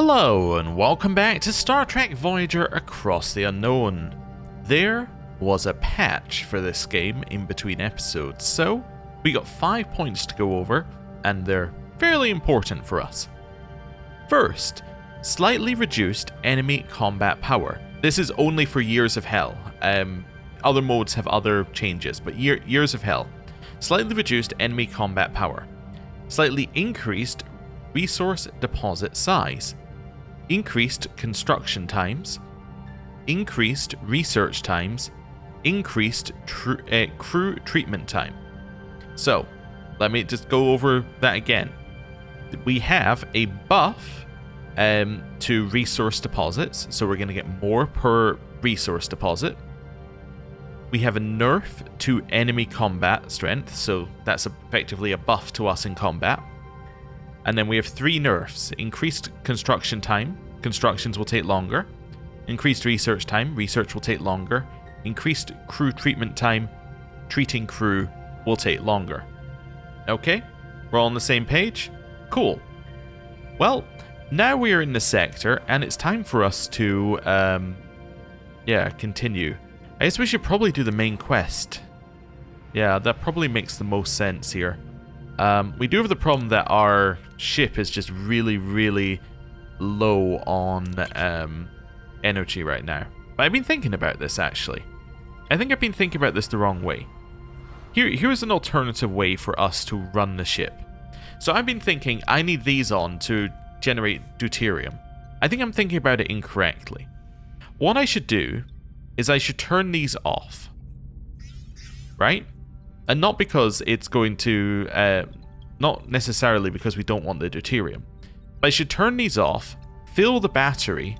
Hello and welcome back to Star Trek Voyager Across the Unknown. There was a patch for this game in between episodes, so we got 5 points to go over, and they're fairly important for us. First, slightly reduced enemy combat power. This is only for Years of Hell. Other modes have other changes, but Years of Hell. Slightly reduced enemy combat power. Slightly increased resource deposit size. Increased construction times, increased research times, increased crew treatment time. So, let me just go over that again. We have a buff to resource deposits, so we're going to get more per resource deposit. We have a nerf to enemy combat strength, so that's effectively a buff to us in combat. And then we have 3 nerfs. Increased construction time, constructions will take longer. Increased research time, research will take longer. Increased crew treatment time, treating crew will take longer. Okay, we're all on the same page? Cool. Well, now we are in the sector, and it's time for us to, continue. I guess we should probably do the main quest. Yeah, that probably makes the most sense here. We do have the problem that our ship is just really, really low on energy right now. But I've been thinking about this, actually. I think I've been thinking about this the wrong way. Here's an alternative way for us to run the ship. So I've been thinking I need these on to generate deuterium. I think I'm thinking about it incorrectly. What I should do is I should turn these off. Right? And not because it's going to, not necessarily because we don't want the deuterium. But I should turn these off, fill the battery,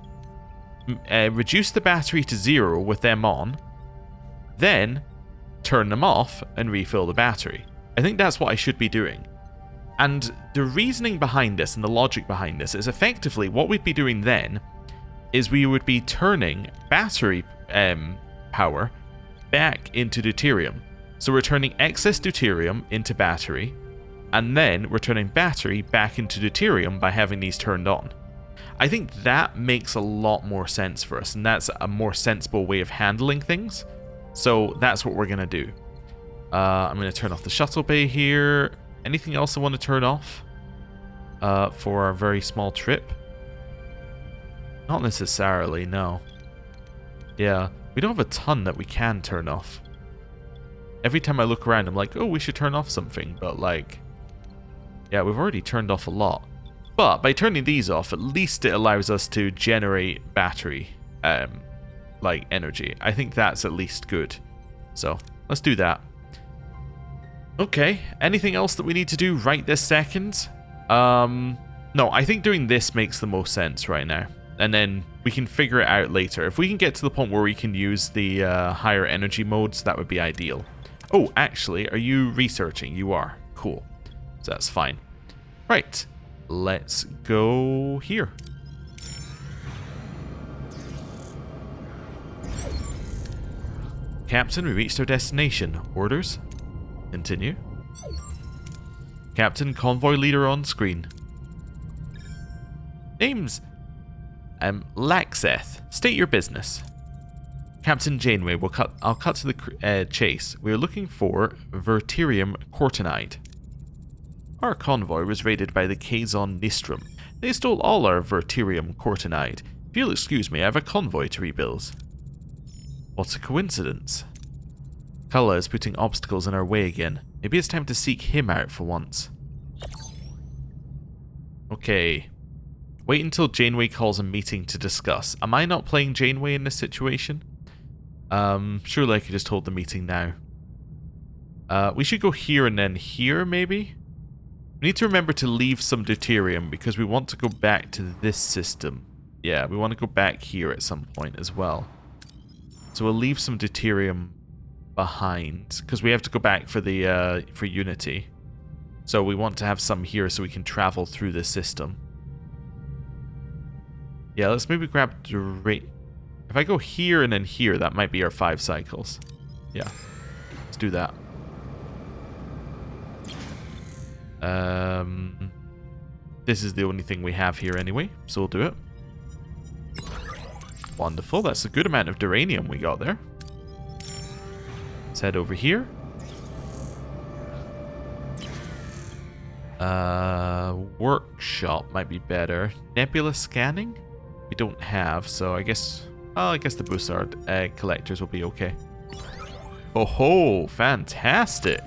reduce the battery to 0 with them on, then turn them off and refill the battery. I think that's what I should be doing. And the reasoning behind this and the logic behind this is effectively what we'd be doing then is we would be turning battery power back into deuterium. So we're turning excess deuterium into battery, and then we're turning battery back into deuterium by having these turned on. I think that makes a lot more sense for us, and that's a more sensible way of handling things. So that's what we're going to do. I'm going to turn off the shuttle bay here. Anything else I want to turn off for our very small trip? Not necessarily, no. Yeah, we don't have a ton that we can turn off. Every time I look around, I'm like, oh, we should turn off something. But, like, yeah, we've already turned off a lot. But by turning these off, at least it allows us to generate battery, energy. I think that's at least good. So, let's do that. Okay, anything else that we need to do right this second? No, I think doing this makes the most sense right now. And then we can figure it out later. If we can get to the point where we can use the higher energy modes, that would be ideal. Oh, actually, are you researching? You are. Cool. So that's fine. Right. Let's go here. Captain, we reached our destination. Orders? Continue. Captain, convoy leader on screen. Name's Laxeth. State your business. Captain Janeway, I'll cut to the chase. We're looking for Verterium Cortinide. Our convoy was raided by the Kazon Nistrum. They stole all our Verterium Cortinide. If you'll excuse me, I have a convoy to rebuild. What a coincidence. Culluh is putting obstacles in our way again. Maybe it's time to seek him out for once. Okay. Wait until Janeway calls a meeting to discuss. Am I not playing Janeway in this situation? Surely I could just hold the meeting now. We should go here and then here, maybe? We need to remember to leave some deuterium because we want to go back to this system. Yeah, we want to go back here at some point as well. So we'll leave some deuterium behind because we have to go back for the for Unity. So we want to have some here so we can travel through the system. Yeah, let's maybe grab the rate. If I go here and then here, that might be our 5 cycles. Yeah, let's do that. this is the only thing we have here anyway, so we'll do it. Wonderful, that's a good amount of duranium we got there. Let's head over here. Workshop might be better. Nebula scanning? We don't have, so I guess... Well, I guess the Bussard collectors will be okay. Oh ho, fantastic.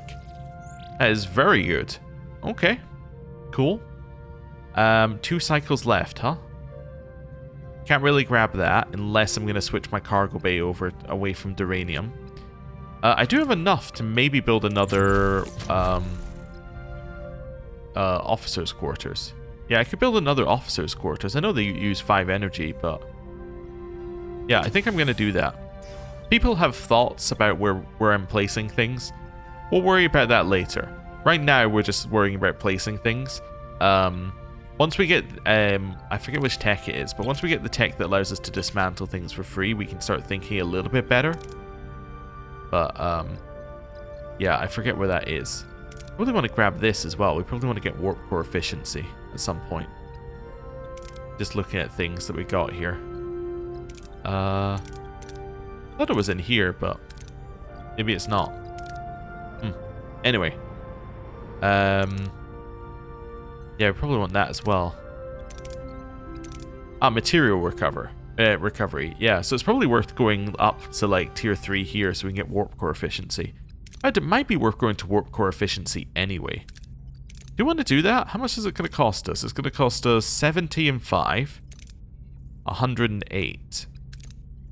That is very good. Okay, cool. 2 cycles left, huh? Can't really grab that unless I'm going to switch my cargo bay over away from duranium. I do have enough to maybe build another officer's quarters. Yeah, I could build another officer's quarters. I know they use 5 energy, but... Yeah, I think I'm going to do that. People have thoughts about where I'm placing things. We'll worry about that later. Right now, we're just worrying about placing things. Once we get... I forget which tech it is, but once we get the tech that allows us to dismantle things for free, we can start thinking a little bit better. But, yeah, I forget where that is. I really want to grab this as well. We probably want to get warp core efficiency at some point. Just looking at things that we got here. I thought it was in here, but maybe it's not. Anyway. Yeah, we probably want that as well. Material recovery. Yeah, so it's probably worth going up to like tier 3 here so we can get warp core efficiency. It might be worth going to warp core efficiency anyway. Do you want to do that? How much is it going to cost us? It's going to cost us 70 and 5. 108.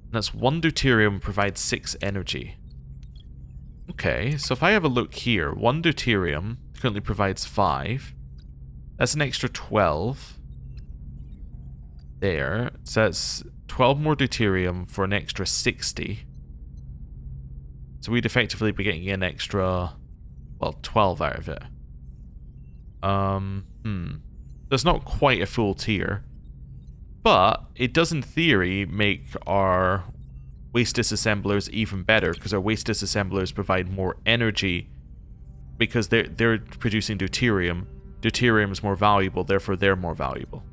And that's 1 deuterium provides 6 energy. Okay, so if I have a look here, 1 deuterium currently provides 5. That's an extra 12. There. So that's 12 more deuterium for an extra 60. So we'd effectively be getting an extra, well, 12 out of it. That's not quite a full tier. But it does, in theory, make our waste disassemblers even better, because our waste disassemblers provide more energy because they're producing deuterium. Deuterium is more valuable, therefore they're more valuable.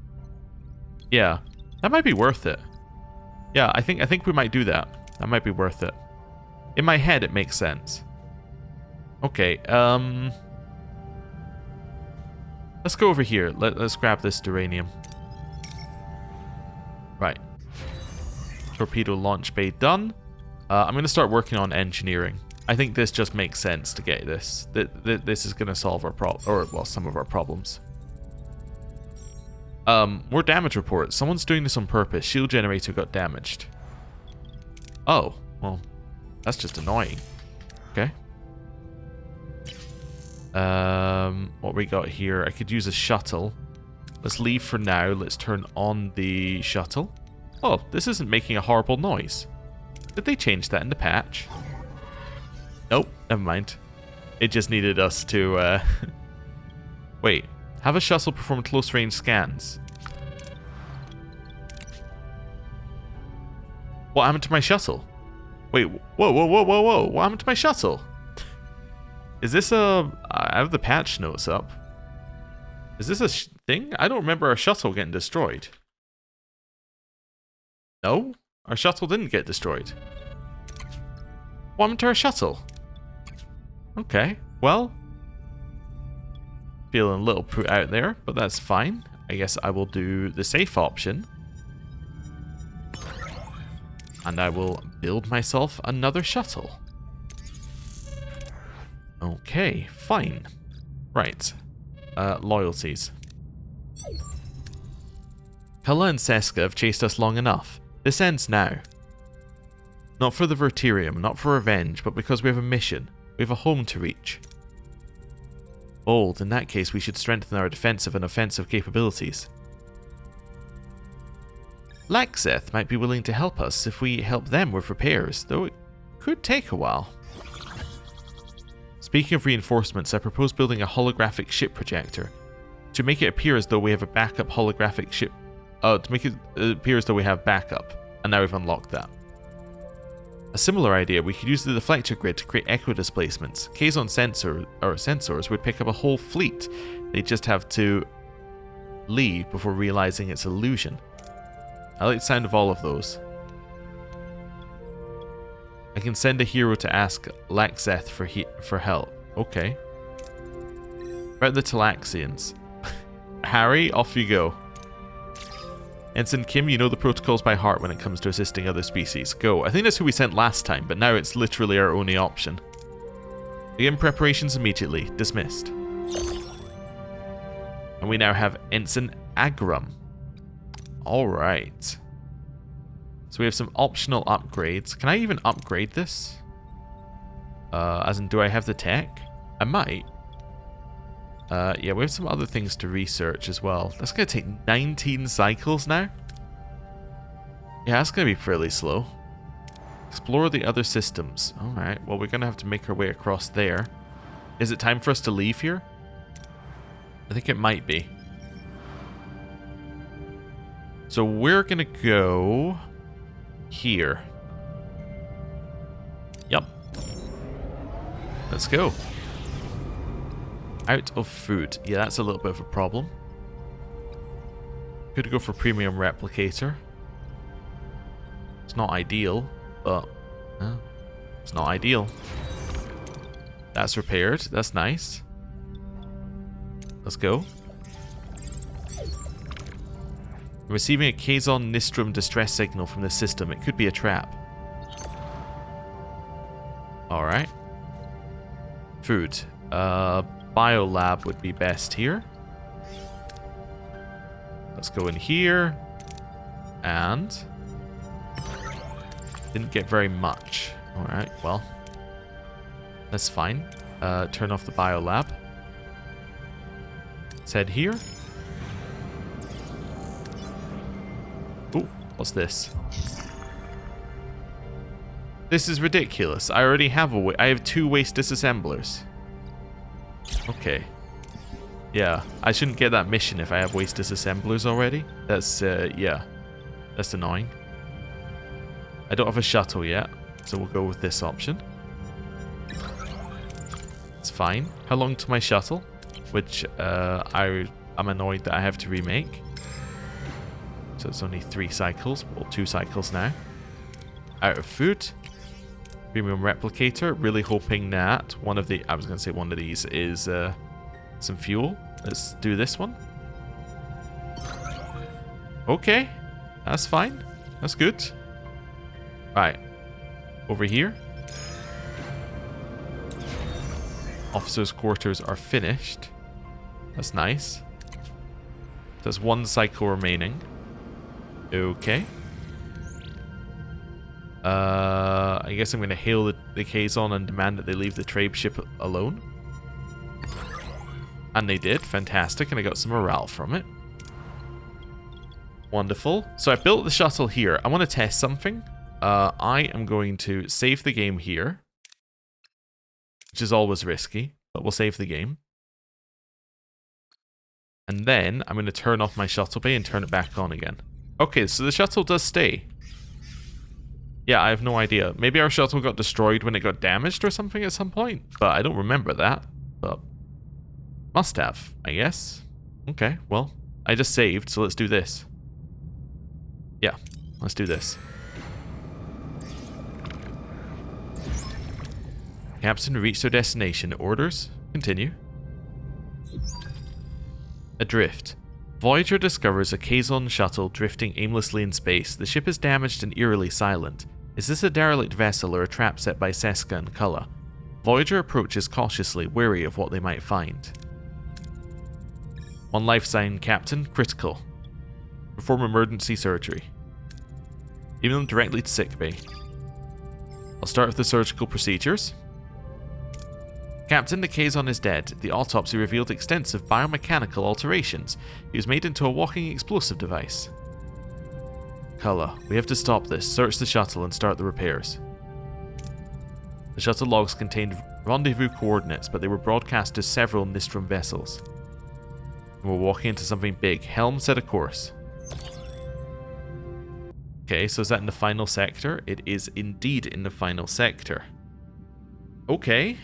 Yeah, that might be worth it. Yeah, I think we might do that. That might be worth it. In my head, it makes sense. Okay, let's go over here. Let's grab this duranium. Right. Torpedo launch bay done. I'm going to start working on engineering. I think this just makes sense to get this. This is going to solve our some of our problems. More damage reports. Someone's doing this on purpose. Shield generator got damaged. Oh, well, that's just annoying. Okay. What we got here? I could use a shuttle. Let's leave for now. Let's turn on the shuttle. Oh, this isn't making a horrible noise. Did they change that in the patch? Nope, never mind. It just needed us to, Wait, have a shuttle perform close-range scans. What happened to my shuttle? Wait, whoa, what happened to my shuttle? Is this a... I have the patch notes up. Is this a thing? I don't remember our shuttle getting destroyed. No? Our shuttle didn't get destroyed. What happened to our shuttle? Okay, well... Feeling a little put out there, but that's fine. I guess I will do the safe option. And I will build myself another shuttle. Okay, fine. Right. Loyalties. Culluh and Seska have chased us long enough. This ends now. Not for the Verterium, not for revenge, but because we have a mission. We have a home to reach. Bold, in that case we should strengthen our defensive and offensive capabilities. Laxeth might be willing to help us if we help them with repairs, though it could take a while. Speaking of reinforcements, I propose building a holographic ship projector to make it appear as though we have a backup holographic ship. To make it appear as though we have backup, and now we've unlocked that. A similar idea, we could use the deflector grid to create echo displacements. Kazon sensors would pick up a whole fleet. They just have to leave before realizing it's illusion. I like the sound of all of those. I can send a hero to ask Laxeth for help. Okay. About the Talaxians. Harry, off you go. Ensign Kim, you know the protocols by heart when it comes to assisting other species. Go. I think that's who we sent last time, but now it's literally our only option. Begin preparations immediately. Dismissed. And we now have Ensign Agram. Alright. So we have some optional upgrades. Can I even upgrade this? As in, do I have the tech? I might. Yeah, we have some other things to research as well. That's going to take 19 cycles now. Yeah, that's going to be fairly slow. Explore the other systems. Alright, well, we're going to have to make our way across there. Is it time for us to leave here? I think it might be. So we're going to go here. Yep. Let's go. Out of food. Yeah, that's a little bit of a problem. Could go for premium replicator. It's not ideal, but it's not ideal. That's repaired. That's nice. Let's go. I'm receiving a Kazon Nistrum distress signal from this system. It could be a trap. Alright. Food. Biolab would be best here. Let's go in here. And didn't get very much. Alright, well. That's fine. Turn off the biolab. Let's head here. Ooh, what's this? This is ridiculous. I already have I have 2 waste disassemblers. Okay. Yeah, I shouldn't get that mission if I have waste disassemblers already. That's, yeah. That's annoying. I don't have a shuttle yet, so we'll go with this option. It's fine. How long to my shuttle? Which, I'm annoyed that I have to remake. So it's only 3 cycles, well, 2 cycles now. Out of food. Premium replicator. Really hoping that one of the... I was going to say one of these is some fuel. Let's do this one. Okay. That's fine. That's good. Right. Over here. Officers' quarters are finished. That's nice. There's 1 cycle remaining. Okay. I guess I'm going to hail the Kazon and demand that they leave the trade ship alone. And they did. Fantastic. And I got some morale from it. Wonderful. So I built the shuttle here. I want to test something. I am going to save the game here. Which is always risky. But we'll save the game. And then I'm going to turn off my shuttle bay and turn it back on again. Okay, so the shuttle does stay. Yeah, I have no idea. Maybe our shuttle got destroyed when it got damaged or something at some point. But I don't remember that. But must have, I guess. Okay, well, I just saved, so let's do this. Yeah, let's do this. Captain reached their destination. Orders? Continue. Adrift. Voyager discovers a Kazon shuttle drifting aimlessly in space. The ship is damaged and eerily silent. Is this a derelict vessel or a trap set by Seska and Culluh? Voyager approaches cautiously, wary of what they might find. 1 life sign, Captain. Critical. Perform emergency surgery. Take them directly to sickbay. I'll start with the surgical procedures. Captain, the Kazon is dead. The autopsy revealed extensive biomechanical alterations. He was made into a walking explosive device. Culluh, we have to stop this. Search the shuttle and start the repairs. The shuttle logs contained rendezvous coordinates, but they were broadcast to several Nistrum vessels. And we're walking into something big. Helm, set a course. Okay, so is that in the final sector? It is indeed in the final sector. Okay.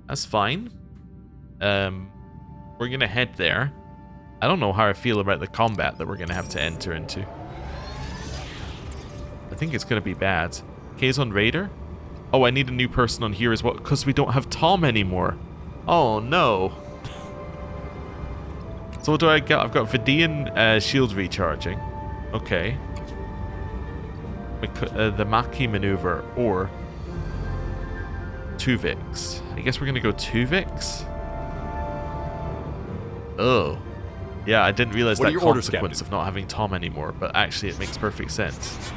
That's fine. We're gonna head there. I don't know how I feel about the combat that we're going to have to enter into. I think it's going to be bad. Kazon Raider? Oh, I need a new person on here as well, because we don't have Tom anymore. Oh, no. So what do I got? I've got Vidian shield recharging. Okay. The Maki maneuver, or Tuvix. I guess we're going to go Tuvix? Oh. Yeah, I didn't realize that consequence of not having Tom anymore, but actually it makes perfect sense.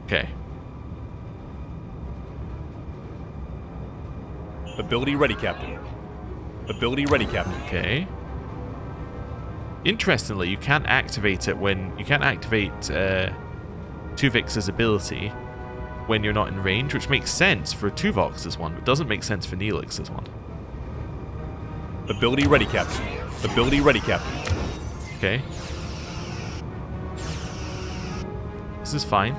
Okay. Ability ready, Captain. Ability ready, Captain. Okay. Interestingly, you can't activate it when... You can't activate Tuvix's ability when you're not in range, which makes sense for Tuvox's one, but doesn't make sense for Neelix's one. Ability ready, Captain. Ability ready, Captain. Okay. This is fine.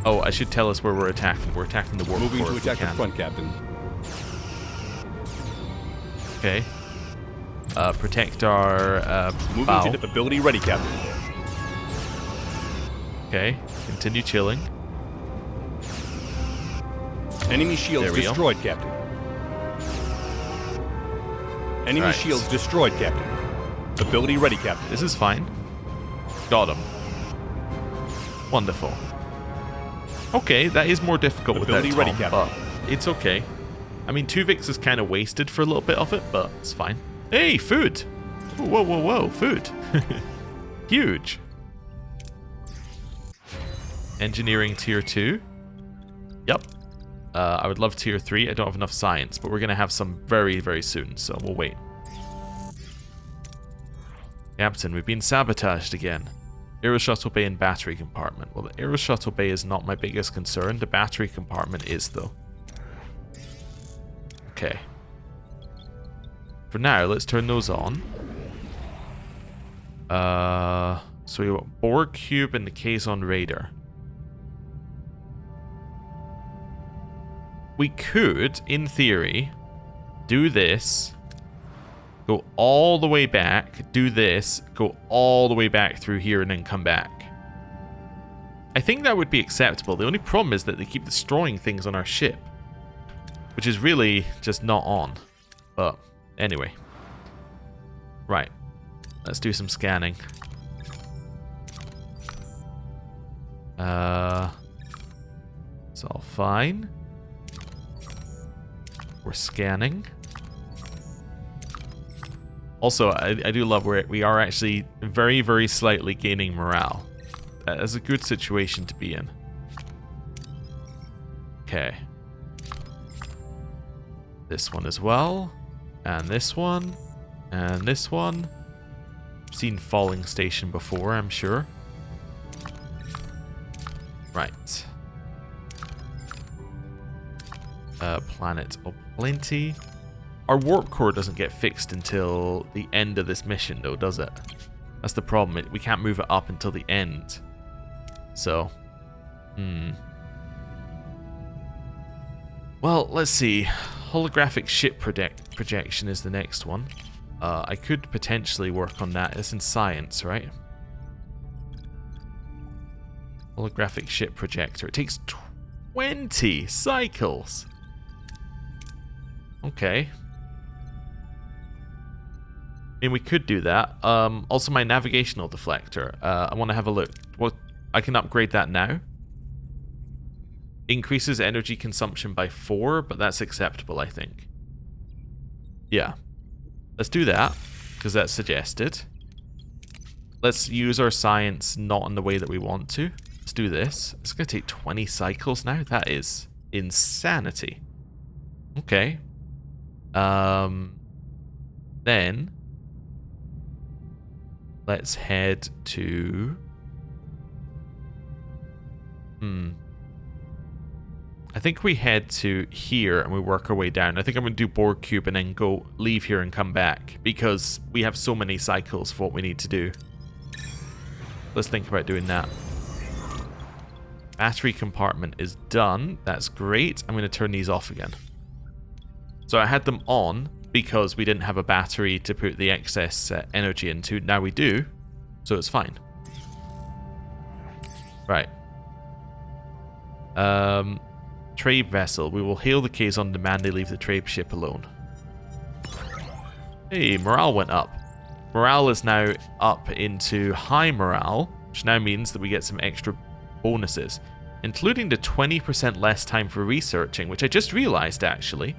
Oh, I should tell us where we're attacking. We're attacking the warp core. Moving to attack the front, Captain. Okay. Protect our Moving bow. to ability ready, Captain. Okay. Continue chilling. Enemy shields destroyed, Captain. Enemy shields destroyed, Captain. Ability ready, Captain. This is fine. Got him. Wonderful. Okay, that is more difficult without Tom, ready, Captain. But it's okay. I mean, Tuvix is kind of wasted for a little bit of it, but it's fine. Hey, food! Whoa, whoa, whoa, food. Huge. Engineering tier 2. Yep. I would love tier 3. I don't have enough science, but we're going to have some very, very soon, so we'll wait. Captain, we've been sabotaged again. Aero shuttle bay and battery compartment. Well, the aero shuttle bay is not my biggest concern. The battery compartment is, though. Okay. For now, let's turn those on. So we got Borg Cube and the Kazon Raider. We could, in theory, do this, go all the way back, do this, go all the way back through here, and then come back. I think that would be acceptable. The only problem is that they keep destroying things on our ship, which is really just not on. But anyway. Right. Let's do some scanning. It's all fine. We're scanning. Also, I do love where we are actually very, very slightly gaining morale. That is a good situation to be in. Okay. This one as well. And this one. And this one. Seen Falling Station before, I'm sure. Right. Planet of Plenty. Our warp core doesn't get fixed until the end of this mission, though, does it? That's the problem. We can't move it up until the end. So, well, let's see. Holographic ship projection is the next one. I could potentially work on that. It's in science, right? Holographic ship projector. It takes 20 cycles. Okay. I mean, we could do that. Also, my navigational deflector. I want to have a look. Well, I can upgrade that now. Increases energy consumption by 4, but that's acceptable, I think. Yeah. Let's do that, because that's suggested. Let's use our science not in the way that we want to. Let's do this. It's going to take 20 cycles now. That is insanity. Okay. Then let's head to... I think we head to here and we work our way down. I think I'm going to do Borg Cube and then go leave here and come back, because we have so many cycles for what we need to do. Let's think about doing that. Battery compartment is done. That's great. I'm going to turn these off again. So I had them on because we didn't have a battery to put the excess energy into. Now we do, so it's fine. Right. Trade vessel. We will hail the Kazon, demand they leave the trade ship alone. Hey, morale went up. Morale is now up into high morale, which now means that we get some extra bonuses, including the 20% less time for researching, which I just realized actually.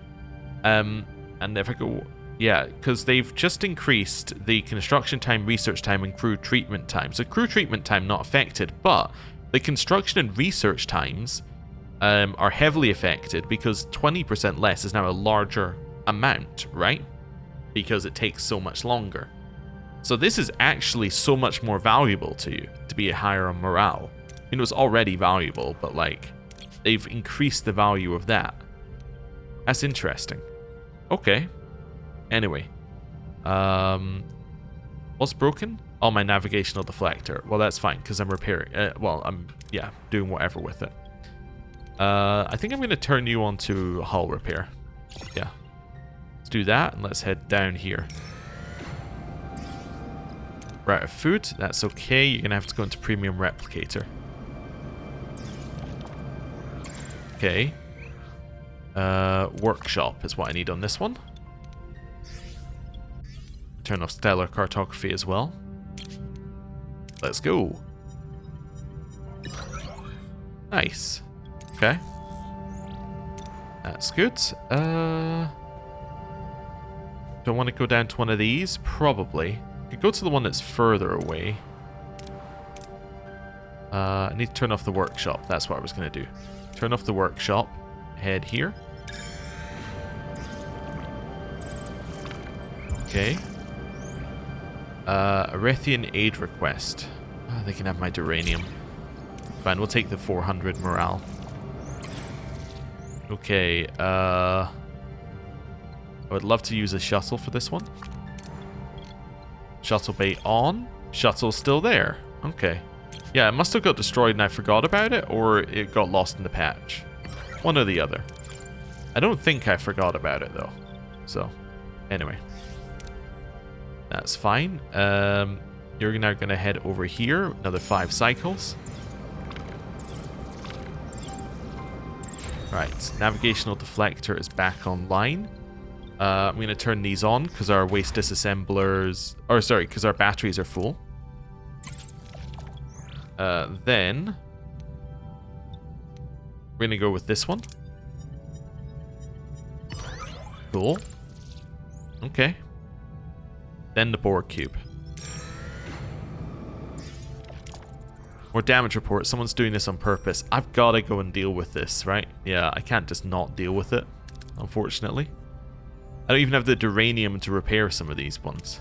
And if I go, yeah, because they've just increased the construction time, research time, and crew treatment time. So crew treatment time not affected, but the construction and research times are heavily affected because 20% less is now a larger amount, right? Because it takes so much longer. So this is actually so much more valuable to you to be higher on morale. I mean, it was already valuable, but like they've increased the value of that. That's interesting. Okay. Anyway, what's broken? Oh, my navigational deflector. Well, that's fine because I'm repairing. I'm doing whatever with it. I think I'm going to turn you on to hull repair. Yeah. Let's do that and let's head down here. We're out of food. That's okay. You're going to have to go into premium replicator. Okay. Workshop is what I need on this one. Turn off stellar cartography as well. Let's go. Nice. Okay. That's good. Do I want to go down to one of these? Probably. I could go to the one that's further away. I need to turn off the workshop. That's what I was going to do. Turn off the workshop. Head here. Okay. Arethian aid request. Oh, they can have my duranium. Fine, we'll take the 400 morale. Okay, I would love to use a shuttle for this one. Shuttle bay on. Shuttle's still there. Okay. Yeah, it must have got destroyed and I forgot about it, or it got lost in the patch. One or the other. I don't think I forgot about it, though. So, anyway. That's fine. You're now going to head over here. Another 5 cycles. Right. Navigational deflector is back online. I'm going to turn these on because our waste disassemblers... Or, sorry, because our batteries are full. Then... We're going to go with this one. Cool. Okay. Then the Borg cube. More damage report. Someone's doing this on purpose. I've got to go and deal with this, right? Yeah, I can't just not deal with it, unfortunately. I don't even have the duranium to repair some of these ones.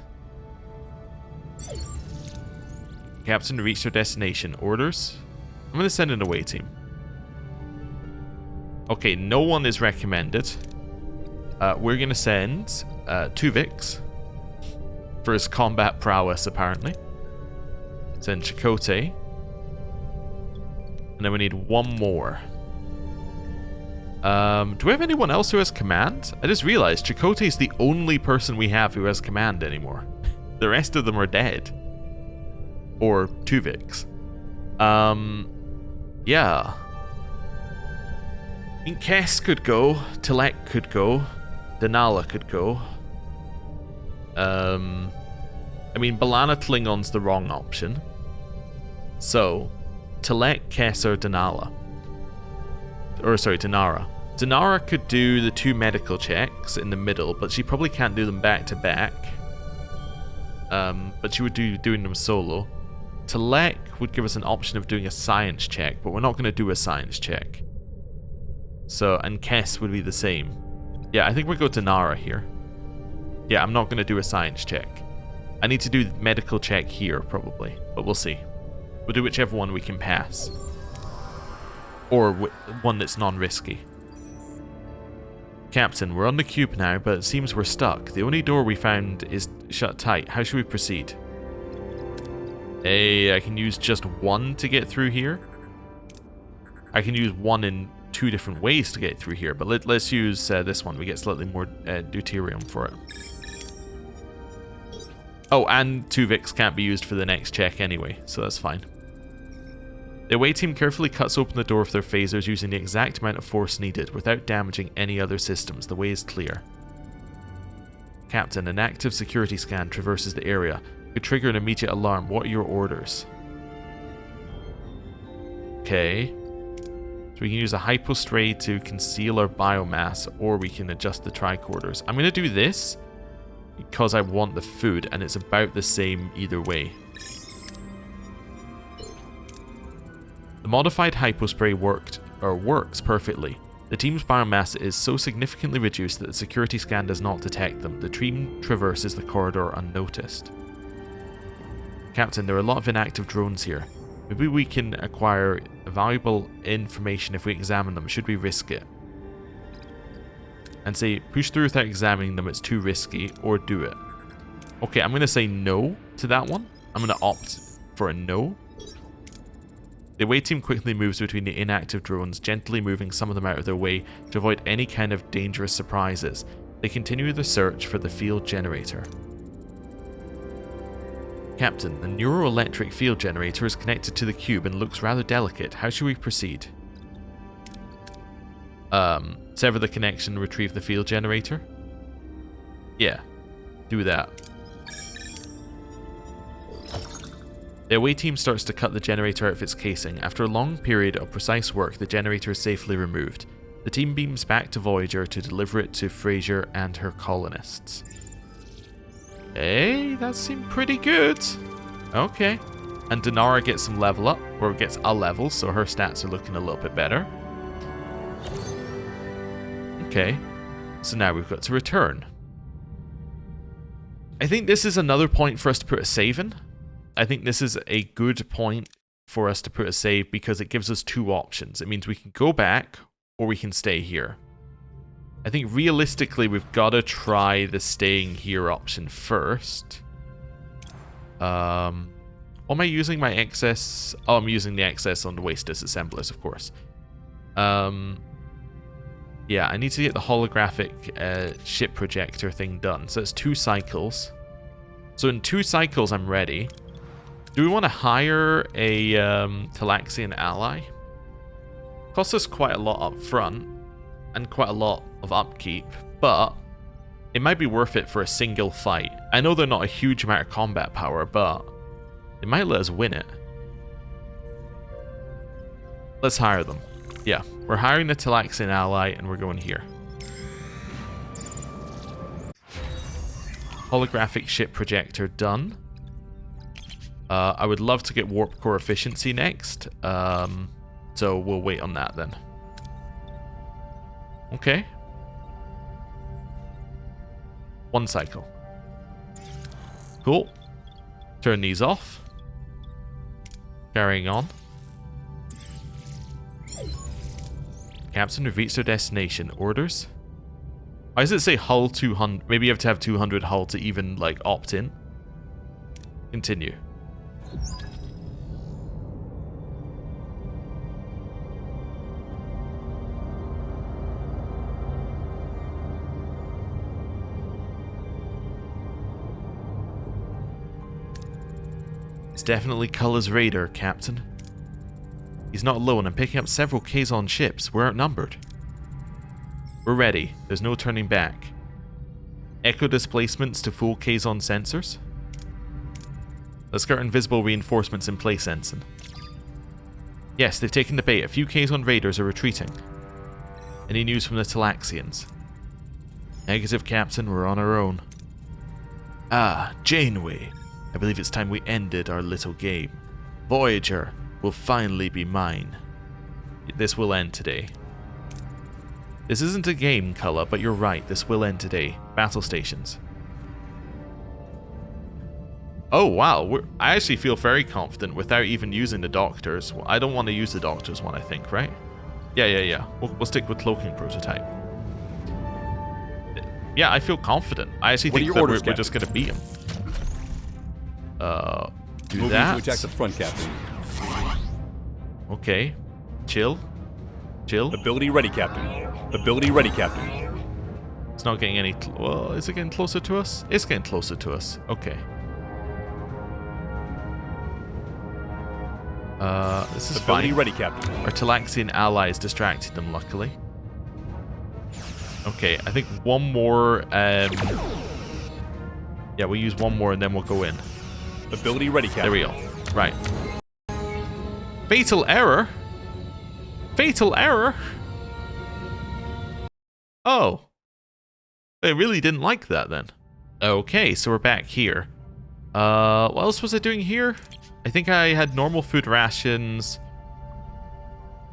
Captain, reach their destination. Orders? I'm going to send an away team. Okay, no one is recommended. We're going to send 2 Vics for his combat prowess, apparently. Send Chakotay. And then we need 1 more. Do we have anyone else who has command? I just realized Chakotay is the only person we have who has command anymore. The rest of them are dead. Or 2 Vics. Yeah. I mean, Kess could go. Tilek could go. Denala could go. I mean, B'Elanna Klingon's the wrong option. So, Tilek, Kess, or Denala. Or, sorry, Denara. Denara could do the 2 medical checks in the middle, but she probably can't do them back to back. But she would do doing them solo. Tilek would give us an option of doing a science check, but we're not going to do a science check. So, and Kess would be the same. Yeah, I think we'll go Denara here. Yeah, I'm not going to do a science check. I need to do medical check here, probably. But we'll see. We'll do whichever one we can pass. Or one that's non-risky. Captain, we're on the cube now, but it seems we're stuck. The only door we found is shut tight. How should we proceed? Hey, I can use just 1 to get through here. I can use 1 in two different ways to get through here, but let's use this one. We get slightly more deuterium for it. Oh, and 2 Vix can't be used for the next check anyway, so that's fine. The away team carefully cuts open the door of their phasers using the exact amount of force needed without damaging any other systems. The way is clear. Captain, an active security scan traverses the area. Could trigger an immediate alarm. What are your orders? Okay. So we can use a hypostray to conceal our biomass, or we can adjust the tricorders. I'm going to do this because I want the food, and it's about the same either way. The modified hypospray works perfectly. The team's biomass is so significantly reduced that the security scan does not detect them. The team traverses the corridor unnoticed. Captain, there are a lot of inactive drones here. Maybe we can acquire valuable information if we examine them. Should we risk it? And say, push through without examining them, it's too risky, or do it. Okay, I'm going to say no to that one. I'm going to opt for a no. The away team quickly moves between the inactive drones, gently moving some of them out of their way to avoid any kind of dangerous surprises. They continue the search for the field generator. Captain, the neuroelectric field generator is connected to the cube and looks rather delicate. How should we proceed? Sever the connection and retrieve the field generator? Yeah, do that. The away team starts to cut the generator out of its casing. After a long period of precise work, the generator is safely removed. The team beams back to Voyager to deliver it to Fraser and her colonists. Hey, that seemed pretty good. Okay. And Dinara gets some level up, or gets a level, so her stats are looking a little bit better. Okay. So now we've got to return. I think this is another point for us to put a save in. I think this is a good point for us to put a save because it gives us two options. It means we can go back or we can stay here. I think realistically we've got to try the staying here option first. Am I using my excess? Oh, I'm using the excess on the waste disassemblers, of course. Yeah, I need to get the holographic ship projector thing done. So it's 2 cycles. So in 2 cycles I'm ready. Do we want to hire a Talaxian ally? Costs us quite a lot up front and quite a lot of upkeep, but it might be worth it for a single fight. I know they're not a huge amount of combat power, but it might let us win it. Let's hire them. Yeah, we're hiring the Talaxian ally and we're going here. Holographic ship projector done. I would love to get warp core efficiency next, so we'll wait on that then. Okay. 1 cycle. Cool. Turn these off. Carrying on. Captain, we've reached our destination. Orders? Why does it say hull 200? Maybe you have to have 200 hull to even, like, opt in. Continue. It's definitely Culluh's raider, Captain. He's not alone. I'm picking up several Kazon ships. We're outnumbered. We're ready. There's no turning back. Echo displacements to full Kazon sensors. Let's get our invisible reinforcements in place, Ensign. Yes, they've taken the bait. A few Kazon raiders are retreating. Any news from the Talaxians? Negative, Captain. We're on our own. Ah, Janeway. I believe it's time we ended our little game. Voyager will finally be mine. This will end today. This isn't a game, Culluh, but you're right. This will end today. Battle stations. Oh, wow. I actually feel very confident without even using the doctors. I don't want to use the doctors one, I think, right? Yeah. We'll stick with cloaking prototype. Yeah, I feel confident. I actually think that we're just going to beat him. Do Moving that. to attack the front, Captain. Okay. Chill. Chill. Ability ready, Captain. Ability ready, Captain. It's not getting any... well, is it getting closer to us? It's getting closer to us. Okay. This is Ability fine. ready, Captain. Our Talaxian allies distracted them, luckily. Okay, I think one more... yeah, we'll use one more and then we'll go in. Ability ready, Captain. There we go. Right. Fatal error? Fatal error? Oh. I really didn't like that then. Okay, so we're back here. What else was I doing here? I think I had normal food rations.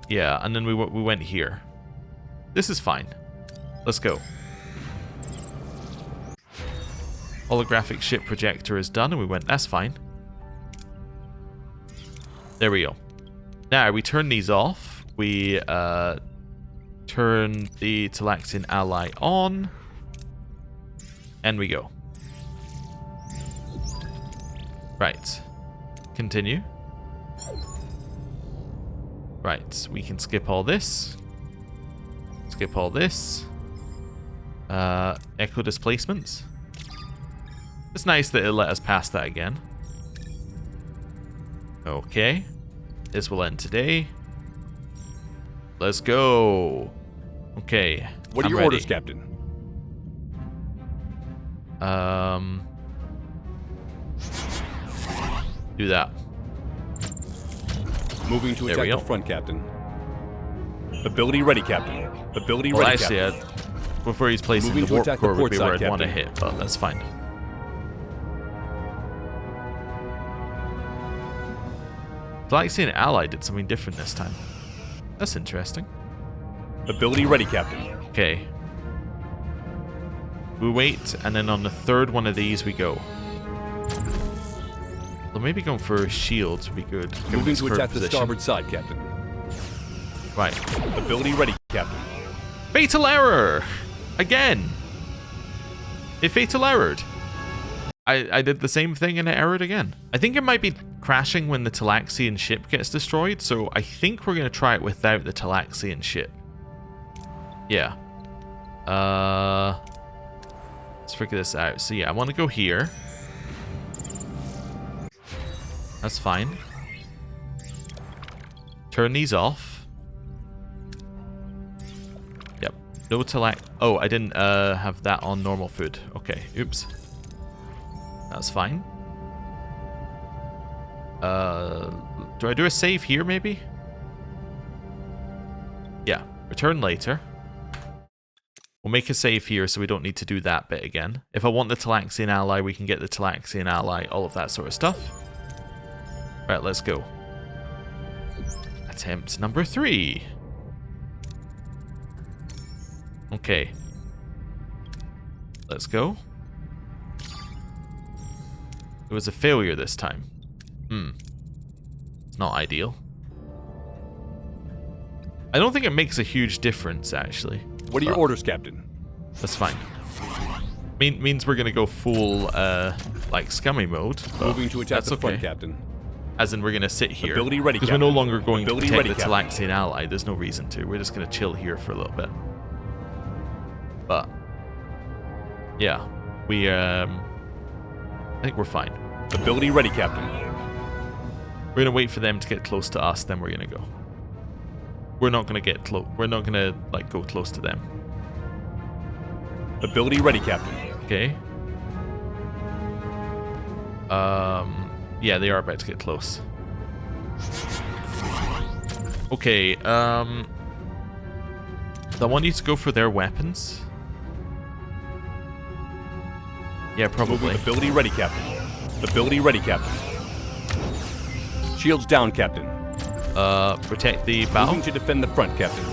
Yeah, and then we went here. This is fine. Let's go. Holographic ship projector is done, and we went, that's fine. There we go. Now, we turn these off. We turn the Talaxian ally on. And we go. Right. Continue. Right, we can skip all this. Skip all this. Echo displacements. It's nice that it let us pass that again. Okay. This will end today. Let's go. Okay. What are your orders, Captain? Do that. Moving to attack the front, Captain. Ability ready, Captain. Ability well, ready, actually, Captain. Before he's placing Moving the warp to core would be where side, I'd want to Captain. hit, but that's fine. Galaxian ally did something different this time. That's interesting. Ability ready, Captain. Okay. We wait, and then on the third one of these we go. Well, maybe going for shields would be good. Moving to attack the starboard side, Captain. Right. Ability ready, Captain. Fatal error! Again! It fatal errored. I did the same thing and it errored again. I think it might be crashing when the Talaxian ship gets destroyed, so I think we're going to try it without the Talaxian ship. Yeah. Let's figure this out. So yeah, I want to go here. That's fine. Turn these off. Yep. No Talax... oh, I didn't have that on normal food. Okay, oops. That's fine. Do I do a save here, maybe? Yeah. Return later. We'll make a save here so we don't need to do that bit again. If I want the Talaxian ally, we can get the Talaxian ally, all of that sort of stuff. Right, let's go. Attempt number 3. Okay. Let's go. It was a failure this time. It's not ideal. I don't think it makes a huge difference, actually. What are your orders, Captain? That's fine. Means we're going to go full, like, scummy mode. Moving to attack the front, Captain. As in, we're going to sit here. Ability ready, because we're no longer going Ability to protect ready, the Talaxian ally. There's no reason to. We're just going to chill here for a little bit. But, yeah. We, I think we're fine. Ability ready, Captain. We're going to wait for them to get close to us, then we're going to go. We're not going to get close. We're not going to, like, go close to them. Ability ready, Captain. Okay. Yeah, they are about to get close. Okay, I want you to go for their weapons. Yeah, probably. Ability ready, Captain. Ability ready, Captain. Shields down, Captain. Protect the bow. Moving to defend the front, Captain.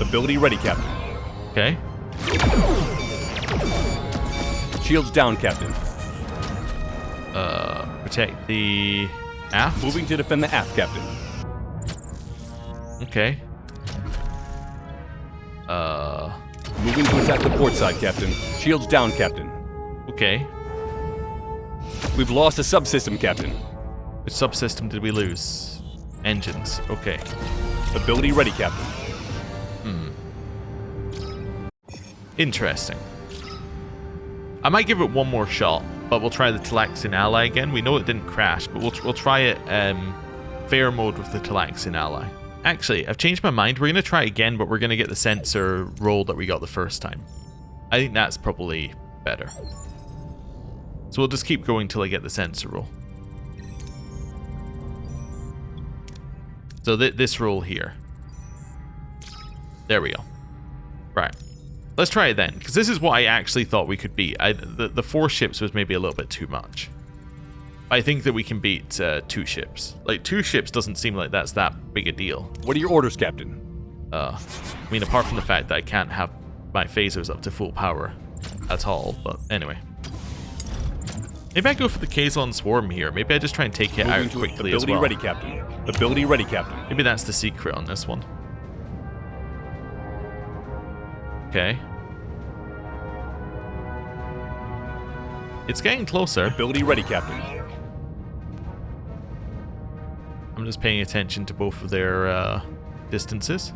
Ability ready, Captain. Okay. Shields down, Captain. Protect the aft. Moving to defend the aft, Captain. Okay. Moving to attack the port side, Captain. Shields down, Captain. Okay. We've lost a subsystem, Captain. Which subsystem did we lose? Engines. Okay. Ability ready, Captain. Interesting. I might give it one more shot, but we'll try the Talaxian ally again. We know it didn't crash, but we'll try it fair mode with the Talaxian ally. Actually, I've changed my mind. We're going to try it again, but we're going to get the sensor roll that we got the first time. I think that's probably better. So we'll just keep going till I get the sensor roll. So this roll here. There we go. Right. Let's try it then, because this is what I actually thought we could beat. The 4 ships was maybe a little bit too much. I think that we can beat 2 ships. Like, 2 ships doesn't seem like that's that big a deal. What are your orders, Captain? I mean, apart from the fact that I can't have my phasers up to full power at all, but anyway. Maybe I go for the Kazon swarm here. Maybe I just try and take it out quickly as well. Ability ready, Captain. Ability ready, Captain. Maybe that's the secret on this one. Okay. It's getting closer. Ability ready, Captain. I'm just paying attention to both of their distances.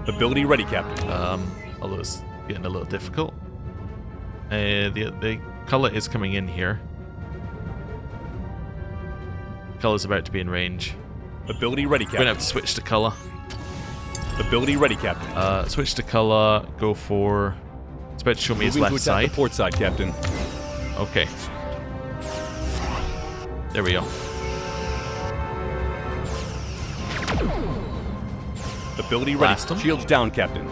Ability ready, Captain. Although it's getting a little difficult. The Culluh is coming in here. Culluh's about to be in range. Ability ready, Captain. We're gonna have to switch to Culluh. Ability ready, Captain. Switch to Culluh. Go for. It's about to show me his left side. The port side, Captain. Okay. There we go. Ability ready. Blast him. Shields down, Captain.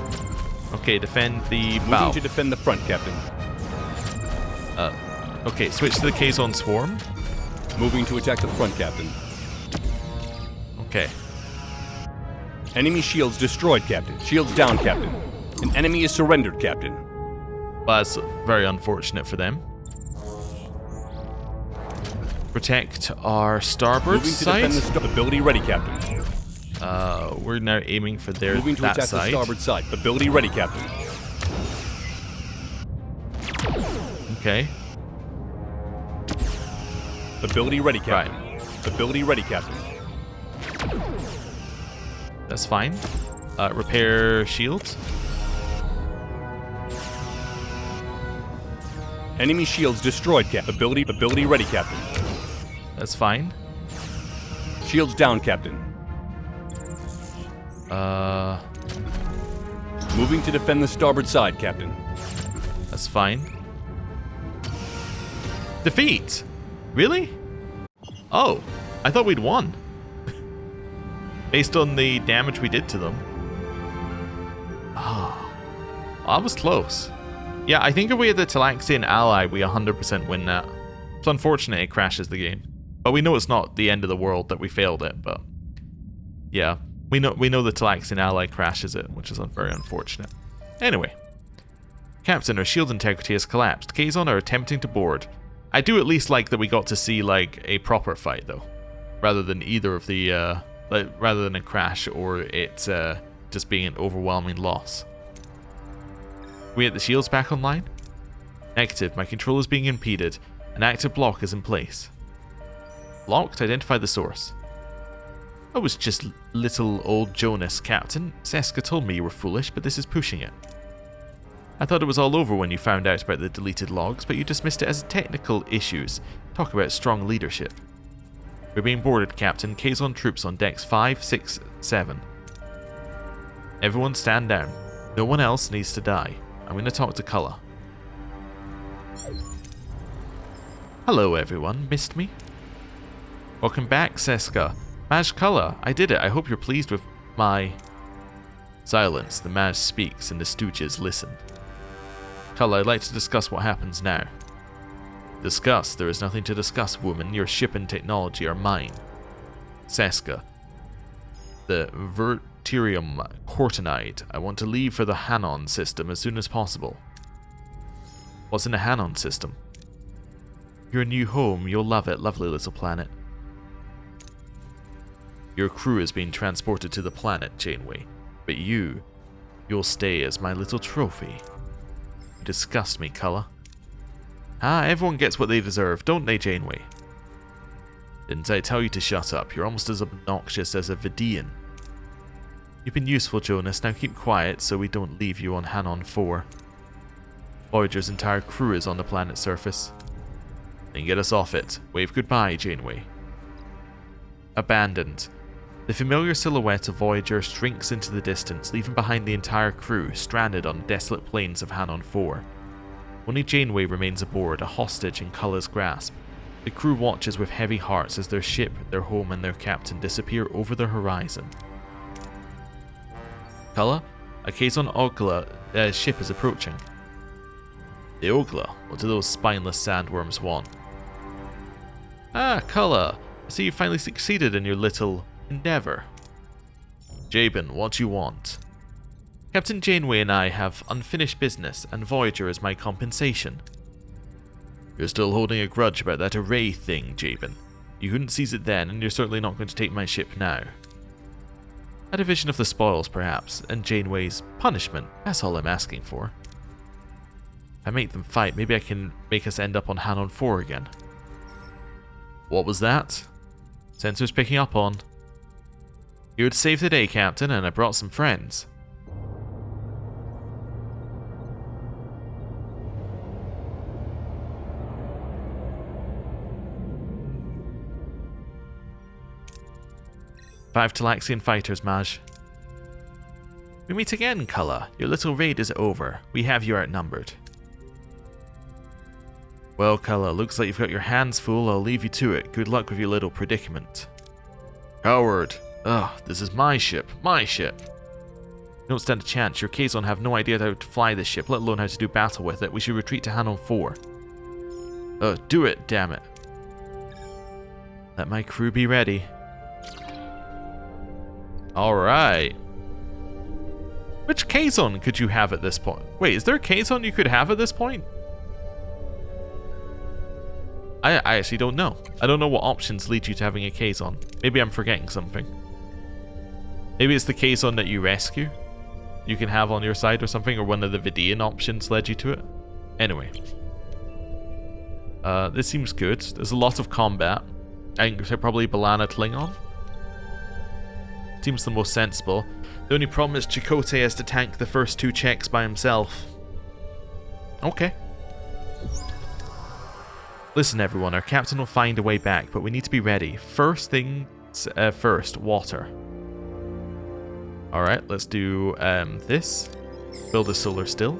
Okay, defend the bow. Moving to defend the front, Captain. Okay, switch to the Kazon swarm. Moving to attack the front, Captain. Okay. Enemy shields destroyed, Captain. Shields down, Captain. An enemy is surrendered, Captain. Well, that's very unfortunate for them. Protect our starboard Moving to side. defend the ability ready, Captain. We're now aiming for Moving to that attack side. the starboard side. Ability ready, Captain. Okay. Ability ready, Captain. Right. Ability ready, Captain. That's fine. Repair shields. Enemy shields destroyed, Captain. Ability ready, Captain. That's fine. Shields down, Captain. Moving to defend the starboard side, Captain. That's fine. Defeat! Really? Oh, I thought we'd won. Based on the damage we did to them. Oh, that was close. Yeah, I think if we had the Talaxian ally, we 100% win that. It's unfortunate it crashes the game. But we know it's not the end of the world that we failed it, but... yeah, we know the Talaxian ally crashes it, which is very unfortunate. Anyway. Captain, our shield integrity has collapsed. Kazon are attempting to board. I do at least like that we got to see, like, a proper fight, though. Rather than either of the, rather than a crash or it just being an overwhelming loss. We get the shields back online? Negative, my control is being impeded. An active block is in place. Blocked, identify the source. I was just little old Jonas, Captain. Seska told me you were foolish, but this is pushing it. I thought it was all over when you found out about the deleted logs, but you dismissed it as technical issues. Talk about strong leadership. We're being boarded, Captain. Kazon troops on decks 5, 6, 7. Everyone stand down. No one else needs to die. I'm going to talk to Culluh. Hello, everyone. Missed me? Welcome back, Seska. Maj Culluh, I did it. I hope you're pleased with my... Silence. The Maj speaks and the stooges listen. Culluh, I'd like to discuss what happens now. Discuss? There is nothing to discuss, woman. Your ship and technology are mine. Seska. The Verterium Cortinite. I want to leave for the Hanon system as soon as possible. What's in the Hanon system? Your new home. You'll love it. Lovely little planet. Your crew is being transported to the planet, Janeway. But you'll stay as my little trophy. You disgust me, Culluh. Ah, everyone gets what they deserve, don't they, Janeway? Didn't I tell you to shut up? You're almost as obnoxious as a Vidian. You've been useful, Jonas. Now keep quiet so we don't leave you on Hanon 4. Voyager's entire crew is on the planet's surface. Then get us off it. Wave goodbye, Janeway. Abandoned. The familiar silhouette of Voyager shrinks into the distance, leaving behind the entire crew stranded on the desolate plains of Hanon 4. Only Janeway remains aboard, a hostage in Culluh's grasp. The crew watches with heavy hearts as their ship, their home, and their captain disappear over the horizon. Culluh, a Kazon Ogla ship is approaching. The Ogla? What do those spineless sandworms want? Ah, Culluh, I see you finally succeeded in your little endeavor. Jabin, what do you want? Captain Janeway and I have unfinished business, and Voyager is my compensation. You're still holding a grudge about that array thing, Jabin. You couldn't seize it then, and you're certainly not going to take my ship now. A division of the spoils, perhaps, and Janeway's punishment. That's all I'm asking for. If I make them fight, maybe I can make us end up on Hanon 4 again. What was that? Sensors picking up on. You would save the day, Captain, and I brought some friends. Five Talaxian fighters, Maj. We meet again, Culluh. Your little raid is over. We have you outnumbered. Well, Culluh, looks like you've got your hands full. I'll leave you to it. Good luck with your little predicament. Coward. Ugh, this is my ship. My ship. You don't stand a chance. Your Kazon have no idea how to fly this ship, let alone how to do battle with it. We should retreat to Hanon 4. Do it, damn it. Let my crew be ready. Alright. Which Kazon could you have at this point? Wait, is there a Kazon you could have at this point? I actually don't know. I don't know what options lead you to having a Kazon. Maybe I'm forgetting something. Maybe it's the Kazon that you rescue you can have on your side or something, or one of the Vidian options led you to it. Anyway. This seems good. There's a lot of combat. I think probably B'Elanna Klingon. Seems the most sensible. The only problem is Chakotay has to tank the first 2 checks by himself. Okay. Listen everyone, our captain will find a way back, but we need to be ready. First things first, water. Alright, let's do this. Build a solar still.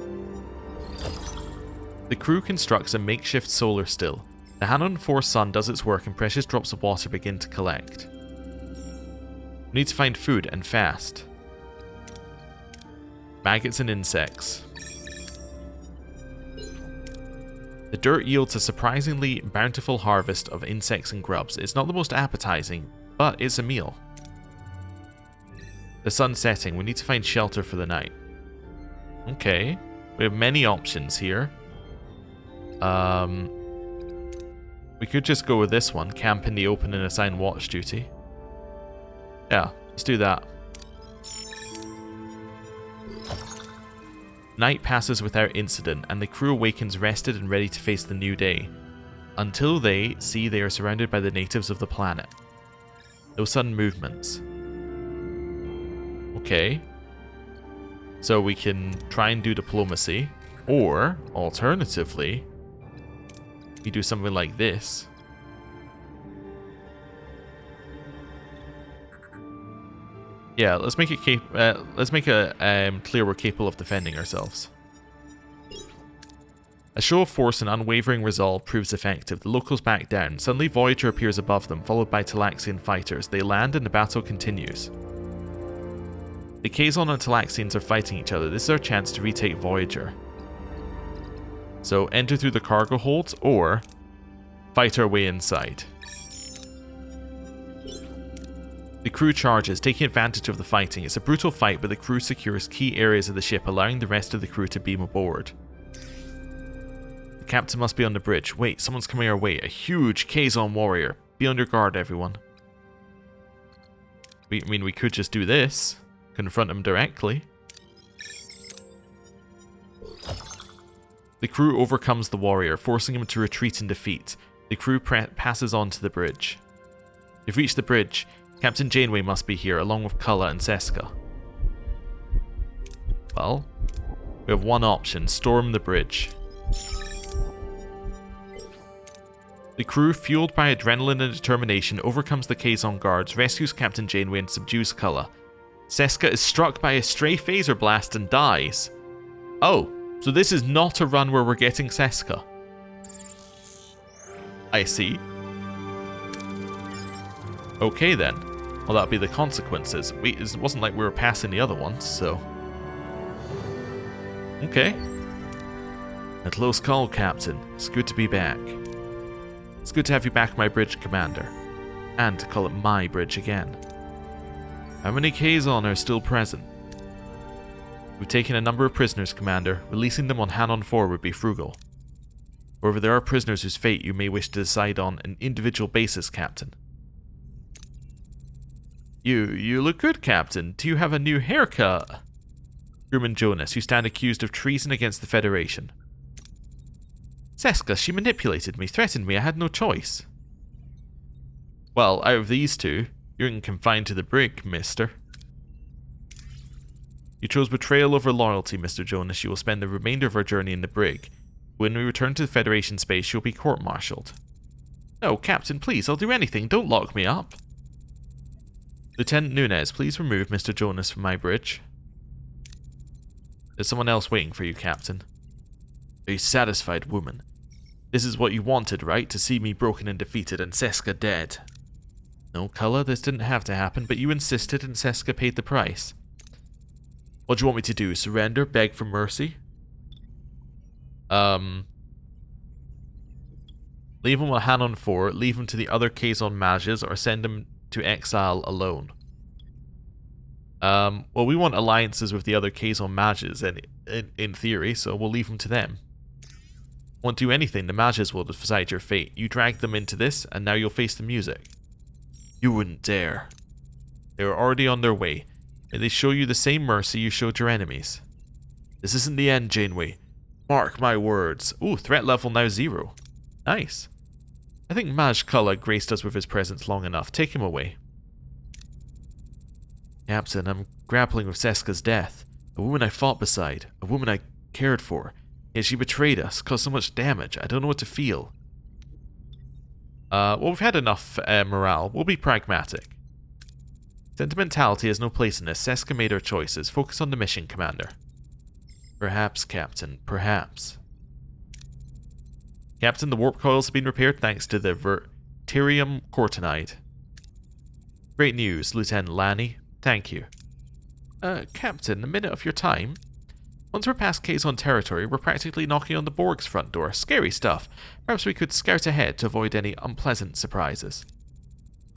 The crew constructs a makeshift solar still. The Hanon 4 sun does its work and precious drops of water begin to collect. We need to find food, and fast. Maggots and insects. The dirt yields a surprisingly bountiful harvest of insects and grubs. It's not the most appetizing, but it's a meal. The sun's setting. We need to find shelter for the night. Okay. We have many options here. We could just go with this one. Camp in the open and assign watch duty. Yeah, let's do that. Night passes without incident, and the crew awakens rested and ready to face the new day, until they see they are surrounded by the natives of the planet. No sudden movements. Okay. So we can try and do diplomacy, or, alternatively, we do something like this. Yeah, let's make it clear we're capable of defending ourselves. A show of force and unwavering resolve proves effective. The locals back down. Suddenly Voyager appears above them, followed by Talaxian fighters. They land and the battle continues. The Kazon and Talaxians are fighting each other. This is our chance to retake Voyager. So enter through the cargo holds or fight our way inside. The crew charges, taking advantage of the fighting. It's a brutal fight, but the crew secures key areas of the ship, allowing the rest of the crew to beam aboard. The captain must be on the bridge. Wait, someone's coming our way. A huge Kazon warrior. Be on your guard, everyone. I mean, we could just do this. Confront him directly. The crew overcomes the warrior, forcing him to retreat in defeat. The crew passes on to the bridge. They've reached the bridge. Captain Janeway must be here, along with Culluh and Seska. Well, we have one option. Storm the bridge. The crew, fueled by adrenaline and determination, overcomes the Kazon guards, rescues Captain Janeway and subdues Culluh. Seska is struck by a stray phaser blast and dies. Oh, so this is not a run where we're getting Seska. I see. Okay then. Well, that'll be the consequences. It wasn't like we were passing the other ones, so... Okay. A close call, Captain. It's good to be back. It's good to have you back, my bridge commander. And to call it my bridge again. How many Kazon are still present? We've taken a number of prisoners, Commander. Releasing them on Hanon 4 would be frugal. However, there are prisoners whose fate you may wish to decide on an individual basis, Captain. You look good, Captain. Do you have a new haircut? Crewman Jonas, you stand accused of treason against the Federation. Seska, she manipulated me, threatened me. I had no choice. Well, out of these two, you're confined to the brig, mister. You chose betrayal over loyalty, Mr. Jonas. You will spend the remainder of our journey in the brig. When we return to the Federation space, you'll be court-martialed. No, Captain, please, I'll do anything. Don't lock me up. Lieutenant Nunez, please remove Mr. Jonas from my bridge. There's someone else waiting for you, Captain. A satisfied woman. This is what you wanted, right? To see me broken and defeated and Seska dead. No, Culluh, this didn't have to happen, but you insisted and Seska paid the price. What do you want me to do? Surrender? Beg for mercy? Leave him on Hanon 4, leave him to the other Kazon mages, or send him to exile alone. Well, we want alliances with the other Kazon mages in theory, so we'll leave them to them. Won't do anything, the mages will decide your fate. You dragged them into this, and now you'll face the music. You wouldn't dare. They are already on their way. May they show you the same mercy you showed your enemies. This isn't the end, Janeway. Mark my words. Ooh, threat level now 0. Nice. I think Maj Culluh graced us with his presence long enough. Take him away. Captain, I'm grappling with Seska's death. A woman I fought beside. A woman I cared for. Yet she betrayed us, caused so much damage. I don't know what to feel. Well, we've had enough morale. We'll be pragmatic. Sentimentality has no place in this. Seska made her choices. Focus on the mission, Commander. Perhaps, Captain. Perhaps. Captain, the warp coils have been repaired thanks to the Verterium Cortinide. Great news, Lieutenant Lanny. Thank you. Captain, a minute of your time. Once we're past Kazon territory, we're practically knocking on the Borg's front door. Scary stuff. Perhaps we could scout ahead to avoid any unpleasant surprises.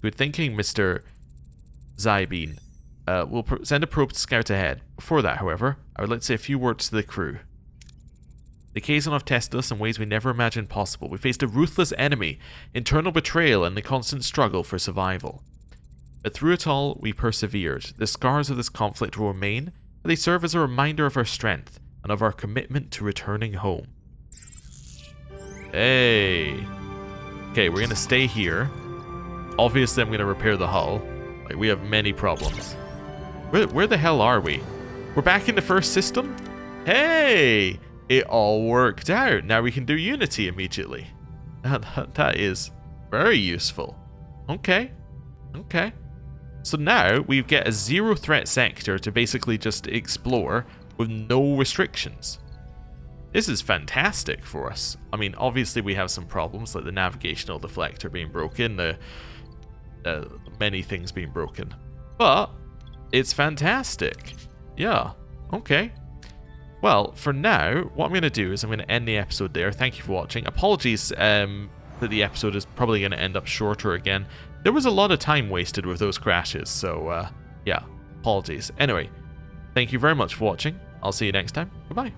Good thinking, Mr. Zybeen. We'll send a probe to scout ahead. Before that, however, I would like to say a few words to the crew. The Kazon have tested us in ways we never imagined possible. We faced a ruthless enemy, internal betrayal, and the constant struggle for survival. But through it all, we persevered. The scars of this conflict will remain, but they serve as a reminder of our strength and of our commitment to returning home. Hey! Okay, we're gonna stay here. Obviously, I'm gonna repair the hull. Like, we have many problems. Where the hell are we? We're back in the first system? Hey! It all worked out. Now we can do Unity immediately. That is very useful. Okay. Okay. So now we get a zero threat sector to basically just explore with no restrictions. This is fantastic for us. I mean, obviously we have some problems like the navigational deflector being broken, many things being broken. But it's fantastic. Yeah. Okay. Well, for now, what I'm going to do is I'm going to end the episode there. Thank you for watching. Apologies that the episode is probably going to end up shorter again. There was a lot of time wasted with those crashes, so yeah, apologies. Anyway, thank you very much for watching. I'll see you next time. Goodbye.